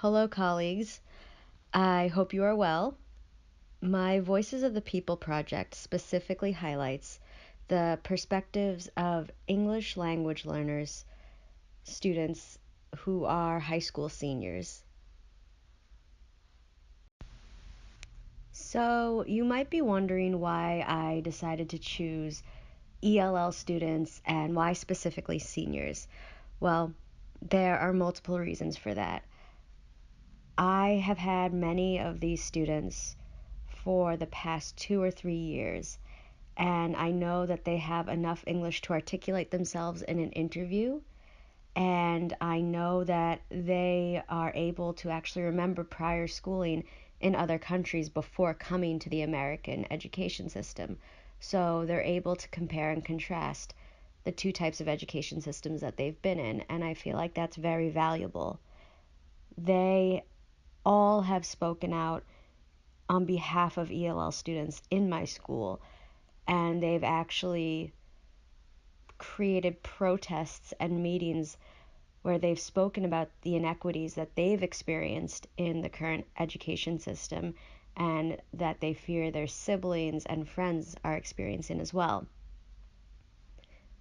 Hello, colleagues. I hope you are well. My Voices of the People project specifically highlights the perspectives of English language learners, students who are high school seniors. So, you might be wondering why I decided to choose ELL students and why specifically seniors. Well, there are multiple reasons for that. I have had many of these students for the past 2 or 3 years, and I know that they have enough English to articulate themselves in an interview, and I know that they are able to actually remember prior schooling in other countries before coming to the American education system. So they're able to compare and contrast the two types of education systems that they've been in, and I feel like that's very valuable. They all have spoken out on behalf of ELL students in my school, and they've actually created protests and meetings where they've spoken about the inequities that they've experienced in the current education system and that they fear their siblings and friends are experiencing as well.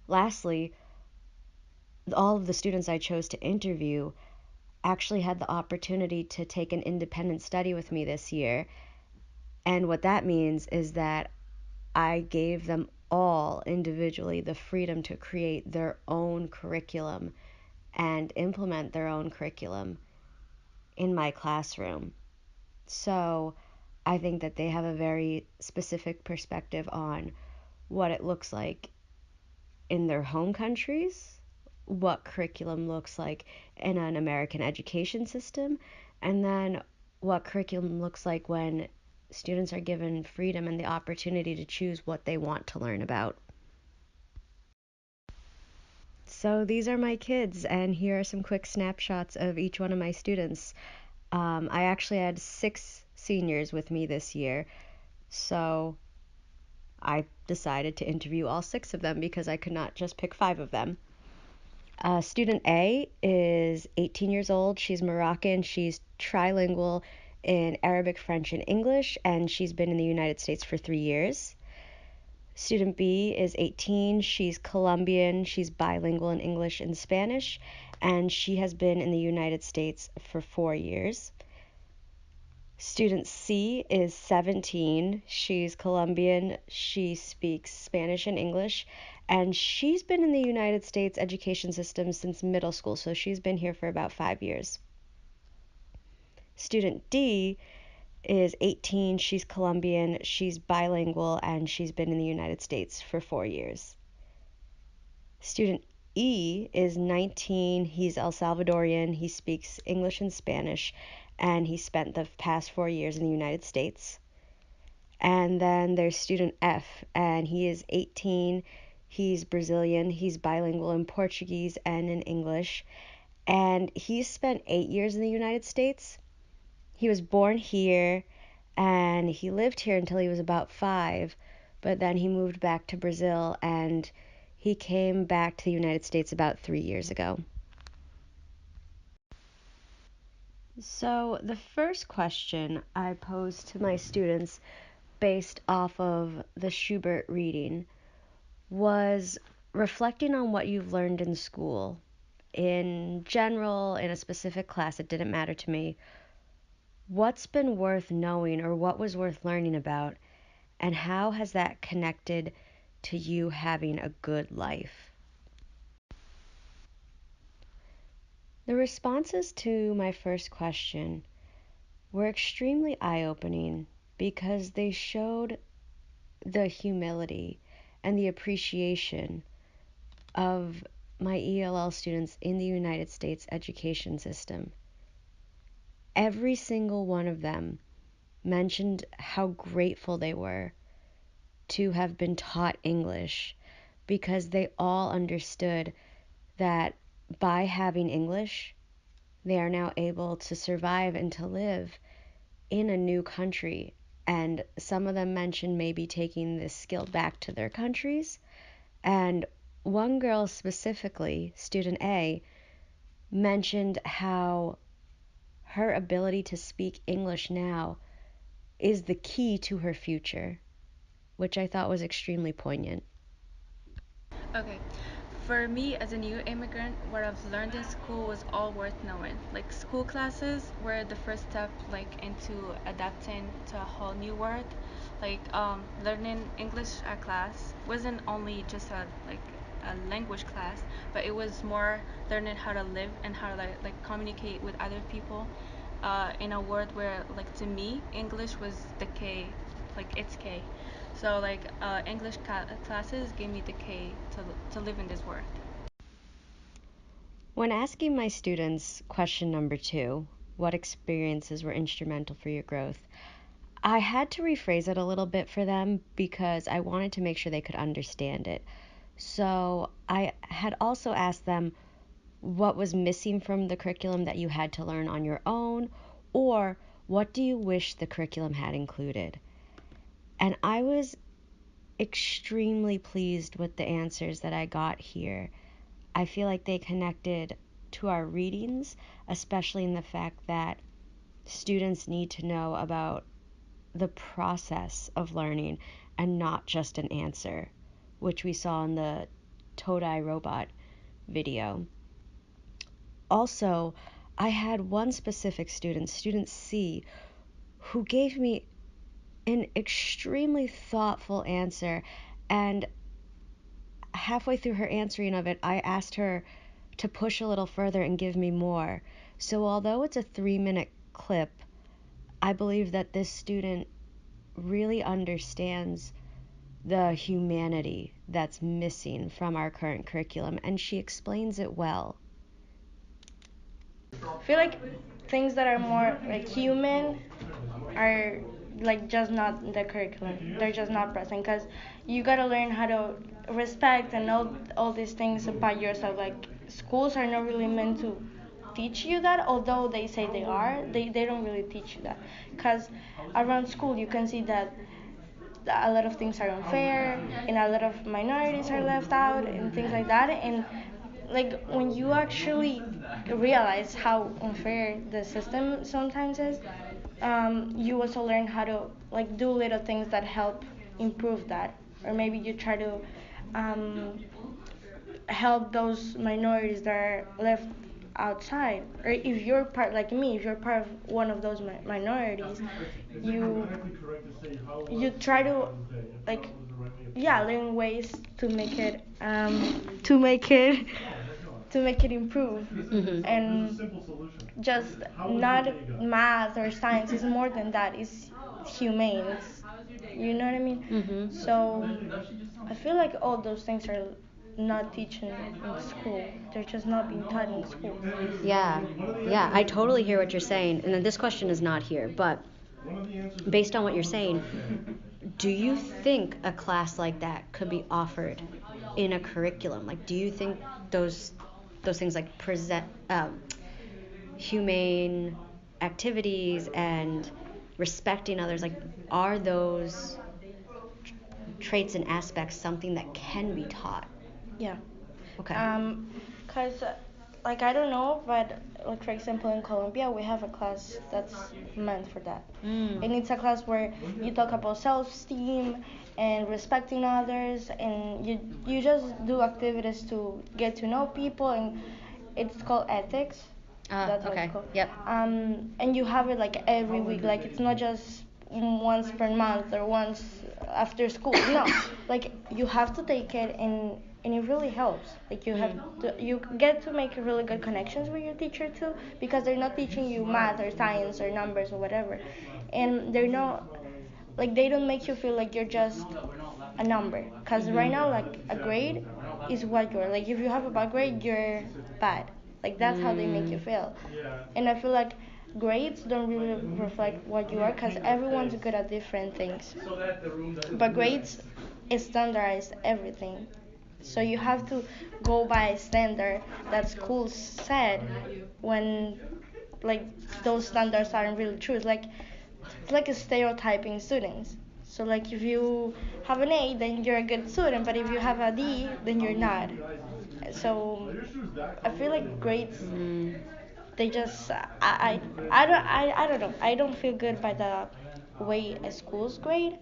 Lastly, all of the students I chose to interview actually had the opportunity to take an independent study with me this year. And what that means is that I gave them all individually the freedom to create their own curriculum and implement their own curriculum in my classroom. So I think that they have a very specific perspective on what it looks like in their home countries, what curriculum looks like in an American education system, and then what curriculum looks like when students are given freedom and the opportunity to choose what they want to learn about. So these are my kids, and here are some quick snapshots of each one of my students. I actually had 6 seniors with me this year, so I decided to interview all 6 of them because I could not just pick 5 of them. Student A is 18 years old. She's Moroccan. She's trilingual in Arabic, French, and English, and she's been in the United States for 3 years. Student B is 18. She's Colombian. She's bilingual in English and Spanish, and she has been in the United States for 4 years. Student C is 17. She's Colombian. She speaks Spanish and English, and she's been in the United States education system since middle school, so she's been here for about 5 years. Student D is 18. She's Colombian. She's bilingual, and she's been in the United States for 4 years. Student E is 19. He's El Salvadorian. He speaks English and Spanish, and he spent the past 4 years in the United States. And then there's student F, and he is 18. He's Brazilian. He's bilingual in Portuguese and in English. And he's spent 8 years in the United States. He was born here, and he lived here until he was about 5. But then he moved back to Brazil, and he came back to the United States about 3 years ago. So the first question I posed to my students based off of the Schubert reading was reflecting on what you've learned in school. In general, in a specific class, it didn't matter to me. What's been worth knowing or what was worth learning about, and how has that connected to you having a good life? The responses to my first question were extremely eye-opening because they showed the humility and the appreciation of my ELL students in the United States education system. Every single one of them mentioned how grateful they were to have been taught English because they all understood that by having English, they are now able to survive and to live in a new country. And some of them mentioned maybe taking this skill back to their countries. And one girl specifically, student A, mentioned how her ability to speak English now is the key to her future, which I thought was extremely poignant. Okay. For me, as a new immigrant, what I've learned in school was all worth knowing. Like school classes were the first step, like into adapting to a whole new world. Like learning English at class wasn't only just a language class, but it was more learning how to live and how to like communicate with other people. In a world where, like, to me, English was the K, like it's K. So like English classes gave me the K to live in this world. When asking my students question number 2, what experiences were instrumental for your growth, I had to rephrase it a little bit for them because I wanted to make sure they could understand it. So I had also asked them what was missing from the curriculum that you had to learn on your own, or what do you wish the curriculum had included? And I was extremely pleased with the answers that I got here. I feel like they connected to our readings, especially in the fact that students need to know about the process of learning and not just an answer, which we saw in the Todai robot video. Also, I had one specific student, student C, who gave me an extremely thoughtful answer, and halfway through her answering of it, I asked her to push a little further and give me more. So although it's a 3-minute clip, I believe that this student really understands the humanity that's missing from our current curriculum, and she explains it well. I feel like things that are more like human are like just not in the curriculum. They're just not present because you gotta learn how to respect and all these things about yourself. Like schools are not really meant to teach you that, although they say they are. They don't really teach you that because around school you can see that a lot of things are unfair and a lot of minorities are left out and things like that, and like when you actually realize how unfair the system sometimes is, you also learn how to like do little things that help improve that, or maybe you try to um, help those minorities that are left outside, or if you're part like me, if you're part of one of those minorities, you you try to like yeah learn ways to make it to make it to make it improve. Mm-hmm. And just not math or science is more than that, it's humane, it's, you know what I mean. Mm-hmm. So I feel like all those things are not teaching in school, they're just not being taught in school. Yeah, yeah, I totally hear what you're saying. And then this question is not here, but based on what you're saying, do you think a class like that could be offered in a curriculum? Like, do you think those those things like present humane activities and respecting others, like, are those traits and aspects something that can be taught? Yeah. Okay. Cause like I don't know, but like for example in Colombia we have a class that's meant for that, Mm. and it's a class where you talk about self-esteem and respecting others, and you just do activities to get to know people, and it's called ethics. That's what it's Okay. called. Yep. And you have it like every week. Like it's not just once per month or once after school. No, like you have to take it, and it really helps. Like you get to make really good connections with your teacher too, because they're not teaching you math or science or numbers or whatever, and they're not like they don't make you feel like you're just a number. Because right now, like a grade is what you're. Like if you have a bad grade, you're bad. Like that's how they make you feel. And I feel like grades don't really reflect what you are, because everyone's good at different things. But grades standardize everything. So you have to go by standard that schools said, when like those standards aren't really true. It's like a stereotyping students. So like if you have an A, then you're a good student, but if you have a D, then you're not. So I feel like grades Mm. they just I don't know. I don't feel good by the way a school's grade,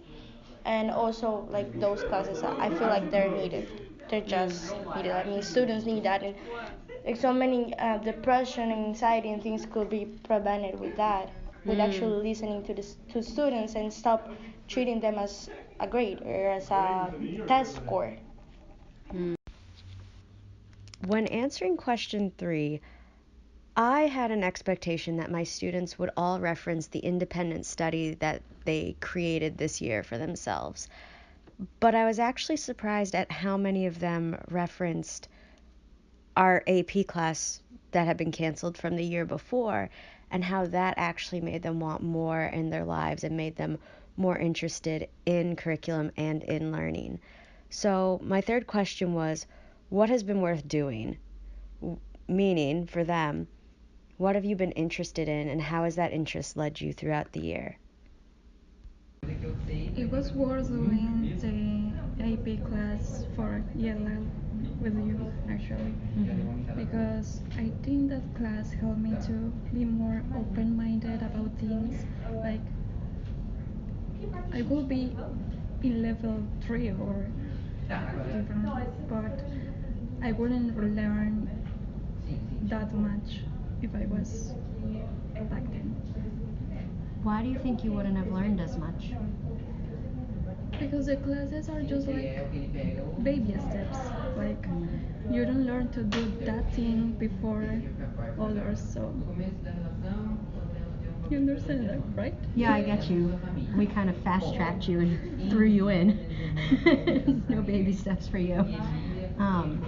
and also like those classes. I feel like they're needed. They're just needed. I mean, students need that, and like so many depression and anxiety and things could be prevented with that, with Mm. actually listening to to students and stop treating them as a grade or as a test score. Mm. When answering question 3, I had an expectation that my students would all reference the independent study that they created this year for themselves. But I was actually surprised at how many of them referenced our AP class that had been canceled from the year before, and how that actually made them want more in their lives and made them more interested in curriculum and in learning. So, my third question was, what has been worth doing? Meaning, for them, what have you been interested in, and how has that interest led you throughout the year? It was worth doing the AP class for ELL with you, actually, because I think that class helped me to be more open-minded about things. Like, I will be in level 3 or different, but I wouldn't learn that much if I was back then. Why do you think you wouldn't have learned as much? Because the classes are just like baby steps. Like you don't learn to do that thing before others. So you understand that, right? Yeah, I get you. We kind of fast tracked you and threw you in. No baby steps for you. Um,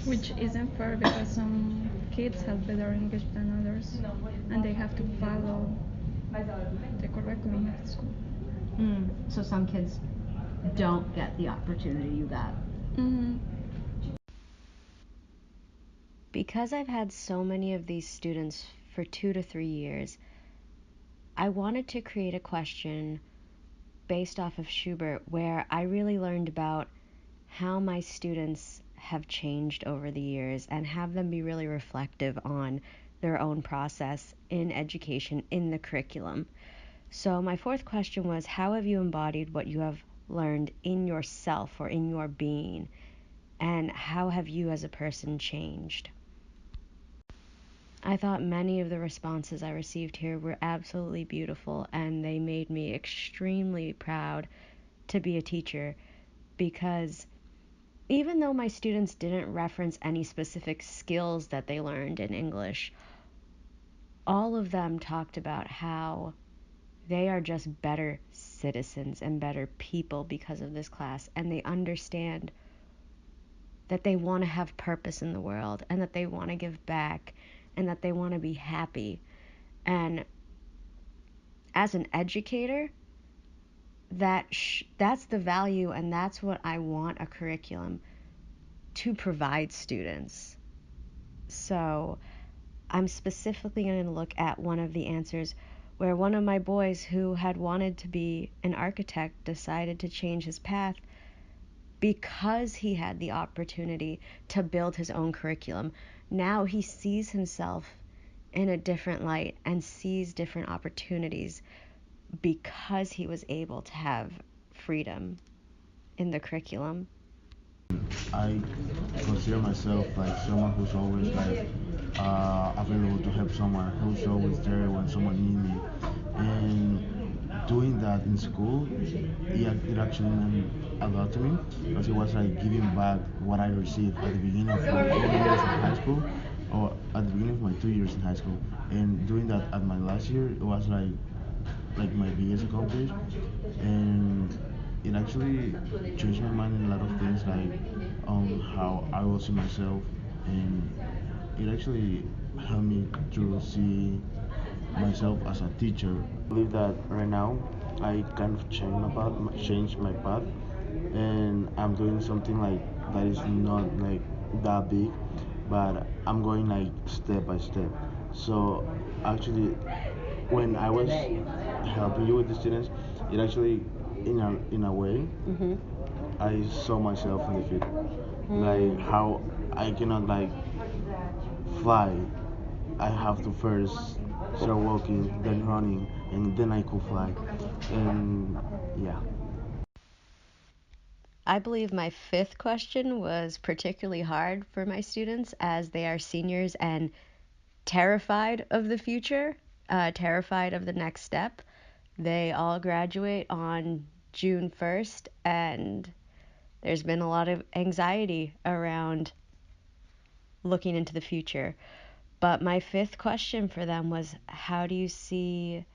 Which isn't fair because some kids have better English than others, and they have to follow the curriculum at school. so some kids don't get the opportunity you got. Mm-hmm. Because I've had so many of these students for 2 to 3 years, I wanted to create a question based off of Schubert where I really learned about how my students have changed over the years and have them be really reflective on their own process in education, in the curriculum. So, my fourth question was, how have you embodied what you have learned in yourself or in your being? And how have you as a person changed? I thought many of the responses I received here were absolutely beautiful, and they made me extremely proud to be a teacher, because even though my students didn't reference any specific skills that they learned in English, all of them talked about how they are just better citizens and better people because of this class, and they understand that they want to have purpose in the world and that they want to give back and that they want to be happy. And as an educator, that's the value, and that's what I want a curriculum to provide students. So I'm specifically going to look at one of the answers where one of my boys who had wanted to be an architect decided to change his path because he had the opportunity to build his own curriculum. Now he sees himself in a different light and sees different opportunities because he was able to have freedom in the curriculum. I consider myself like someone who's always like available to help someone, who's always there when someone needs me. And doing that in school, it actually meant a lot to me because it was like giving back what I received at the beginning of my 4 years in high school, or at the beginning of my 2 years in high school. And doing that at my last year, it was like my biggest accomplishment, and it actually changed my mind in a lot of things, like how I will see myself, and it actually helped me to see myself as a teacher. I believe that right now I kind of changed my path, and I'm doing something like that is not like that big, but I'm going like step by step. So actually, when I was helping you with the students, it actually, in a way, Mm-hmm. I saw myself in the future, like Mm. how I cannot like fly, I have to first start walking, then running, and then I could fly. And yeah. I believe my fifth question was particularly hard for my students as they are seniors and terrified of the future, terrified of the next step. They all graduate on June 1st, and there's been a lot of anxiety around looking into the future. But my fifth question for them was, how do you see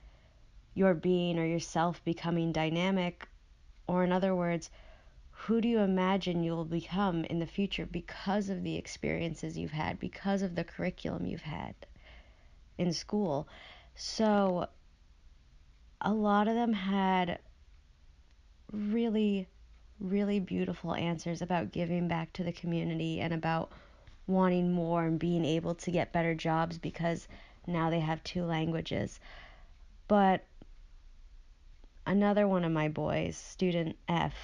your being or yourself becoming dynamic? Or, in other words, who do you imagine you'll become in the future because of the experiences you've had, because of the curriculum you've had in school? So, a lot of them had really, really beautiful answers about giving back to the community and about wanting more and being able to get better jobs because now they have two languages. But another one of my boys, student F,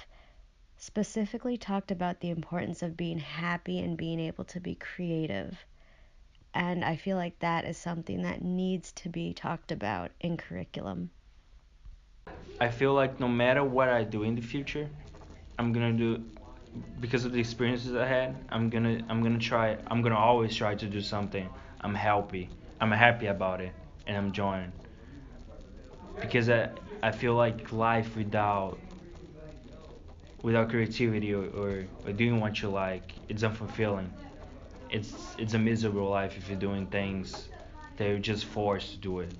specifically talked about the importance of being happy and being able to be creative. And I feel like that is something that needs to be talked about in curriculum. I feel like no matter what I do in the future, I'm gonna do because of the experiences I had. I'm gonna always try to do something. I'm happy about it, and I'm enjoying because I feel like life without creativity or doing what you like, it's unfulfilling. It's a miserable life if you're doing things that you're just forced to do it,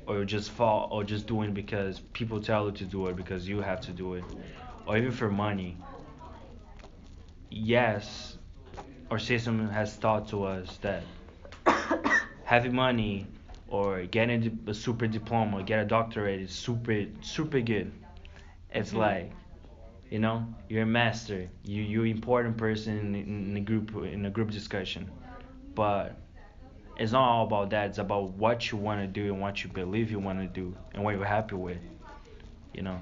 or you just fall, or just doing it because people tell you to do it because you have to do it, or even for money. Yes, our system has taught to us that having money or getting a super diploma, get a doctorate is super good. It's like, you're a master. You're an important person in a group discussion. But it's not all about that. It's about what you want to do and what you believe you want to do and what you're happy with. You know,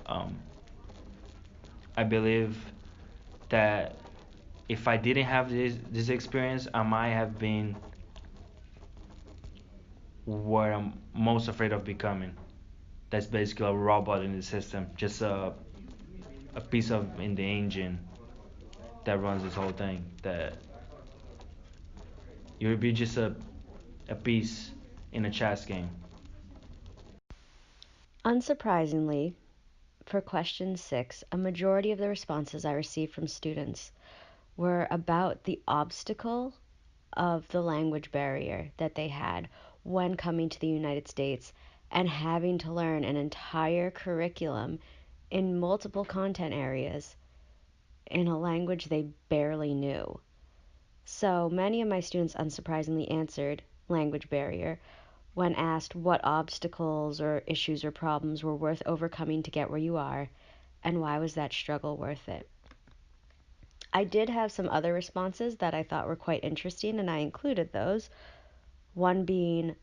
um, I believe that if I didn't have this experience, I might have been what I'm most afraid of becoming. That's basically a robot in the system, just a piece of in the engine that runs this whole thing. That you would be just a piece in a chess game. Unsurprisingly, for question 6, a majority of the responses I received from students were about the obstacle of the language barrier that they had when coming to the United States and having to learn an entire curriculum in multiple content areas in a language they barely knew. So many of my students unsurprisingly answered language barrier when asked what obstacles or issues or problems were worth overcoming to get where you are, and why was that struggle worth it. I did have some other responses that I thought were quite interesting, and I included those. One being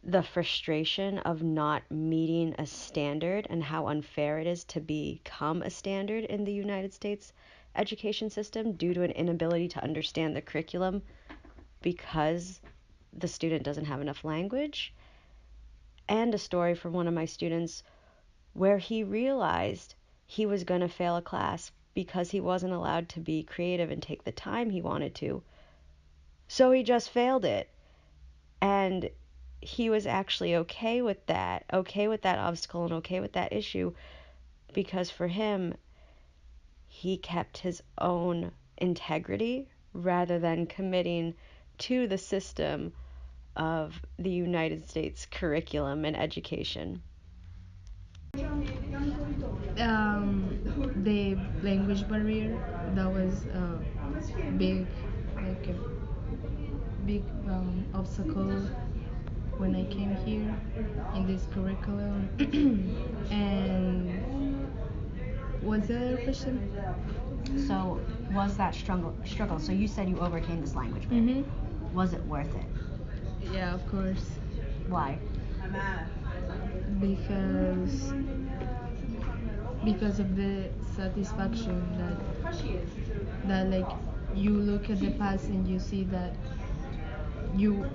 the frustration of not meeting a standard and how unfair it is to become a standard in the United States education system due to an inability to understand the curriculum because the student doesn't have enough language. And a story from one of my students where he realized he was going to fail a class because he wasn't allowed to be creative and take the time he wanted to. So he just failed it. And he was actually okay with that obstacle and okay with that issue because for him, he kept his own integrity rather than committing to the system of the United States curriculum and education. The language barrier, that was big, like a big obstacle when I came here in this curriculum. And what's the other question? So, was that struggle? So you said you overcame this language barrier. Was it worth it? Yeah, of course. Why? Because of the satisfaction that like you look at the past and you see that you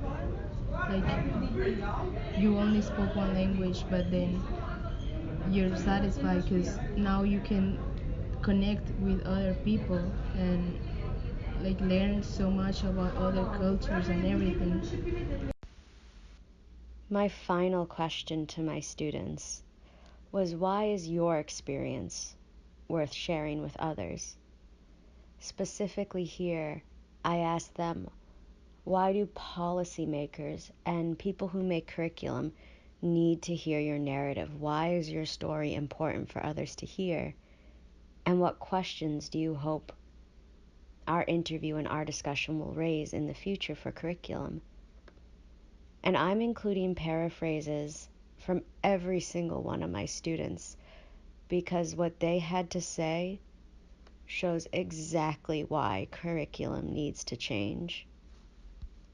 like you only spoke one language, but then you're satisfied because now you can connect with other people and like learn so much about other cultures and everything. My final question to my students was, why is your experience worth sharing with others? Specifically here, I asked them, why do policymakers and people who make curriculum need to hear your narrative? Why is your story important for others to hear? And what questions do you hope our interview and our discussion will raise in the future for curriculum? And I'm including paraphrases from every single one of my students because what they had to say shows exactly why curriculum needs to change.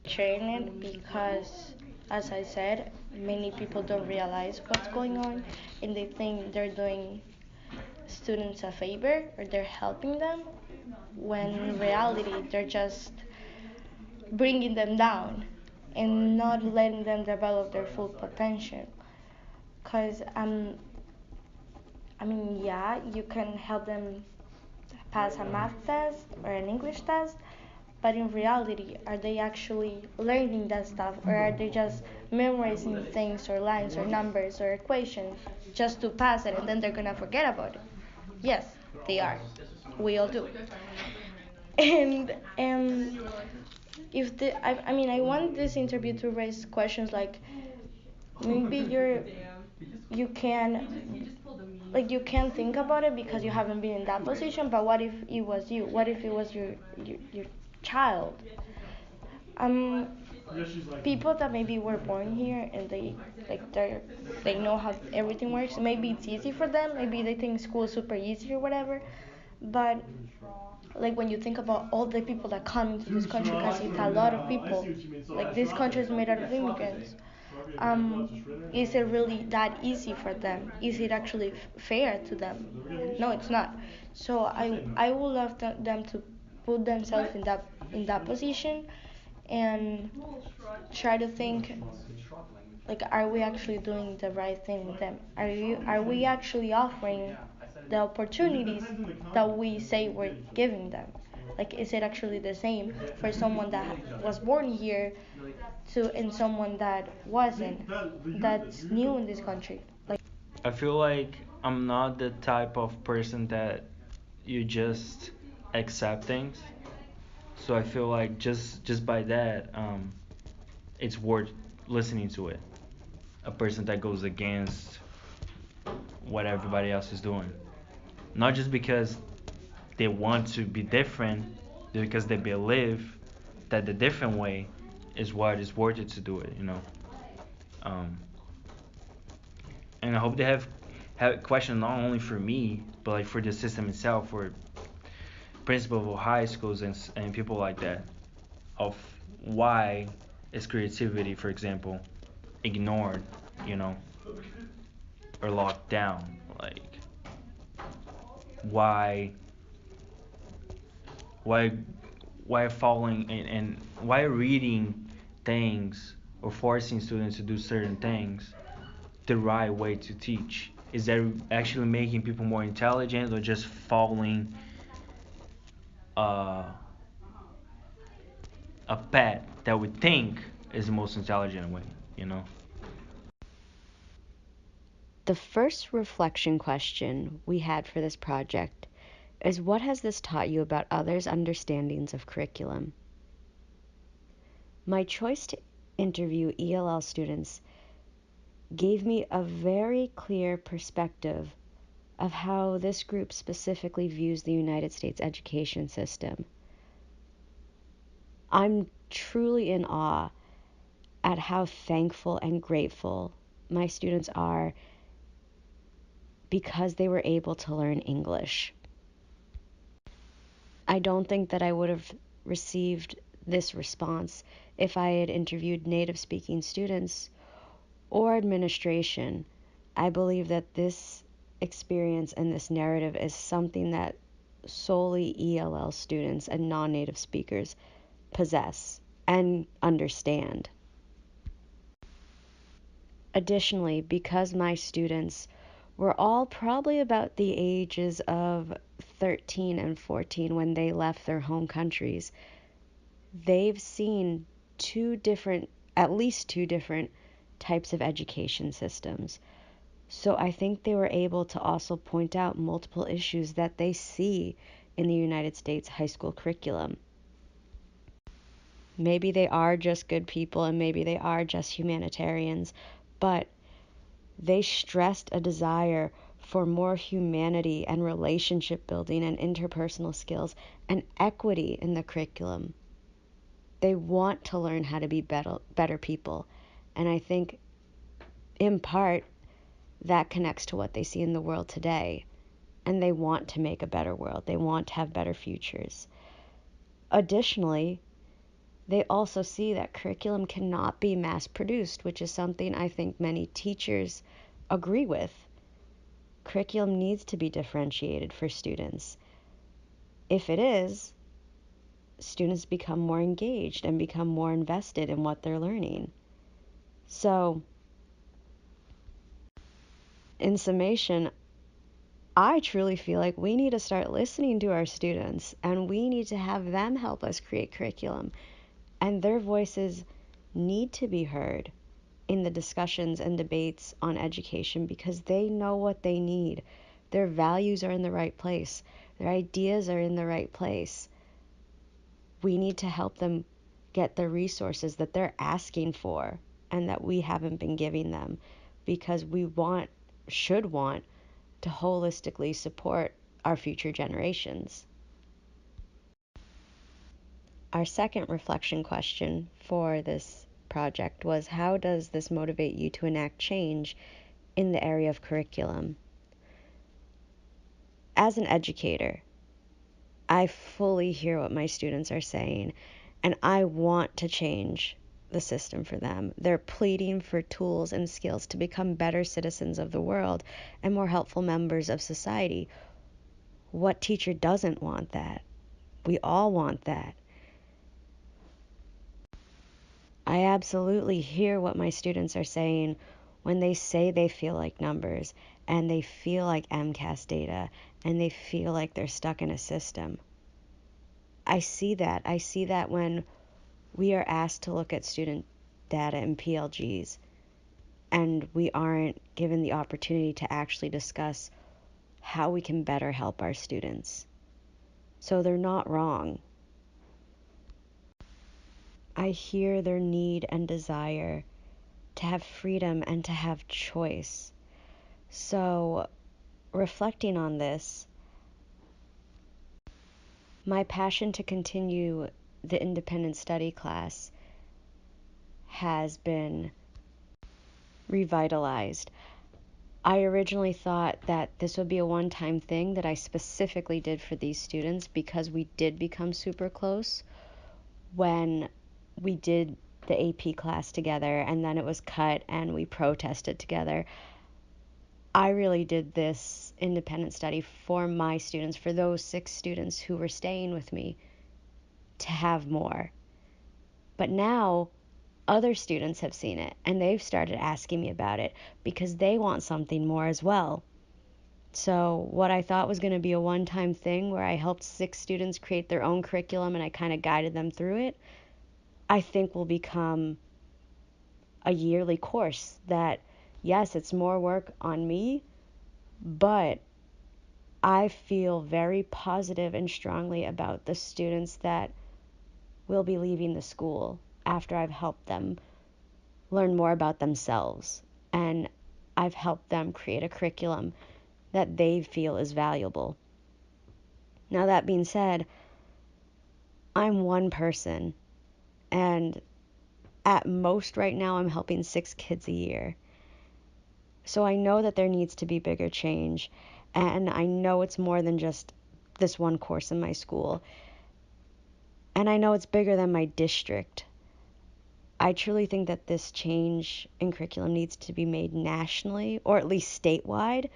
Sharing it because, as I said, many people don't realize what's going on and they think they're doing students a favor or they're helping them when in reality they're just bringing them down and not letting them develop their full potential. Because I mean, yeah, you can help them pass a math test or an English test, but in reality, are they actually learning that stuff, or are they just memorizing things or lines or numbers or equations just to pass it and then they're gonna forget about it? Yes, they are. We all do. And if I mean, I want this interview to raise questions like maybe you can like you can't think about it because you haven't been in that position, but what if it was you? What if it was your child? um People that maybe were born here and they know how everything works, maybe it's easy for them, maybe they think school is super easy or whatever, but like when you think about all the people that come into this country, because it's a lot of people, like this country is made out of immigrants. Is it really that easy for them? Is it actually fair to them? No, it's not. So I would love them to put themselves in that position and try to think like, are we actually doing the right thing with them? Are we actually offering the opportunities that we say we're giving them? Like, is it actually the same for someone that was born here to and someone that wasn't, that's new in this country? Like, I feel like I'm not the type of person that you just accept things. So I feel like just by that, it's worth listening to it. A person that goes against what everybody else is doing. Not just because they want to be different, because they believe that the different way is what is worth it to do it, you know. Um, and I hope they have questions not only for me, but like for the system itself, for principals of high schools and people like that, of why is creativity, for example, ignored, you know, or locked down, like why why why following and why reading things or forcing students to do certain things the right way to teach? Is that actually making people more intelligent or just following uh, a path that we think is the most intelligent way, you know? The first reflection question we had for this project is, what has this taught you about others' understandings of curriculum? My choice to interview ELL students gave me a very clear perspective of how this group specifically views the United States education system. I'm truly in awe at how thankful and grateful my students are because they were able to learn English. I don't think that I would have received this response if I had interviewed native speaking students or administration. I believe that this experience and this narrative is something that solely ELL students and non native speakers possess and understand. Additionally, because my students were all probably about the ages of 13 and 14 when they left their home countries, they've seen at least two different types of education systems. So I think they were able to also point out multiple issues that they see in the United States high school curriculum. Maybe they are just good people and maybe they are just humanitarians, but they stressed a desire for more humanity and relationship building and interpersonal skills and equity in the curriculum. They want to learn how to be better people. And I think, in part, that connects to what they see in the world today. And they want to make a better world. They want to have better futures. Additionally, they also see that curriculum cannot be mass produced, which is something I think many teachers agree with. Curriculum needs to be differentiated for students. If it is, students become more engaged and become more invested in what they're learning. So, in summation, I truly feel like we need to start listening to our students and we need to have them help us create curriculum. And their voices need to be heard in the discussions and debates on education because they know what they need. Their values are in the right place, their ideas are in the right place. We need to help them get the resources that they're asking for and that we haven't been giving them because we should want to holistically support our future generations. Our second reflection question for this project was, how does this motivate you to enact change in the area of curriculum? As an educator, I fully hear what my students are saying, and I want to change the system for them. They're pleading for tools and skills to become better citizens of the world and more helpful members of society. What teacher doesn't want that? We all want that. I absolutely hear what my students are saying when they say they feel like numbers and they feel like MCAS data and they feel like they're stuck in a system. I see that. I see that when we are asked to look at student data and PLGs and we aren't given the opportunity to actually discuss how we can better help our students. So they're not wrong. I hear their need and desire to have freedom and to have choice. So, reflecting on this, my passion to continue the independent study class has been revitalized. I originally thought that this would be a one-time thing that I specifically did for these students because we did become super close when we did the AP class together and then it was cut and we protested together. I really did this independent study for my students, for those 6 students who were staying with me, to have more. But now other students have seen it and they've started asking me about it because they want something more as well. So what I thought was going to be a one-time thing where I helped 6 students create their own curriculum and I kind of guided them through it, I think will become a yearly course that, yes, it's more work on me, but I feel very positive and strongly about the students that will be leaving the school after I've helped them learn more about themselves and I've helped them create a curriculum that they feel is valuable. Now, that being said, I'm one person, and at most right now I'm helping 6 kids a year. So I know that there needs to be bigger change, and I know it's more than just this one course in my school. And I know it's bigger than my district. I truly think that this change in curriculum needs to be made nationally, or at least statewide,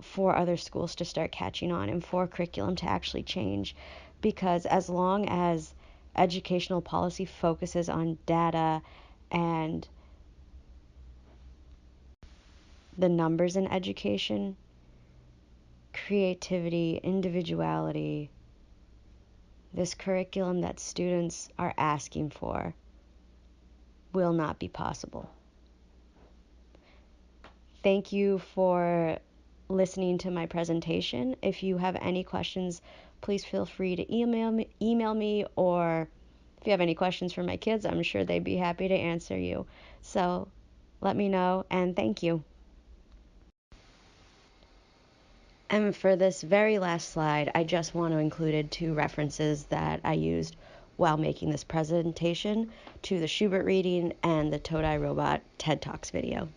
for other schools to start catching on and for curriculum to actually change. Because as long as educational policy focuses on data and the numbers in education, creativity, individuality, this curriculum that students are asking for will not be possible. Thank you for listening to my presentation. If you have any questions, please feel free to email me, or if you have any questions for my kids, I'm sure they'd be happy to answer you. So let me know, and thank you. And for this very last slide, I just want to include 2 references that I used while making this presentation to the Schubert reading and the Todai Robot TED Talks video.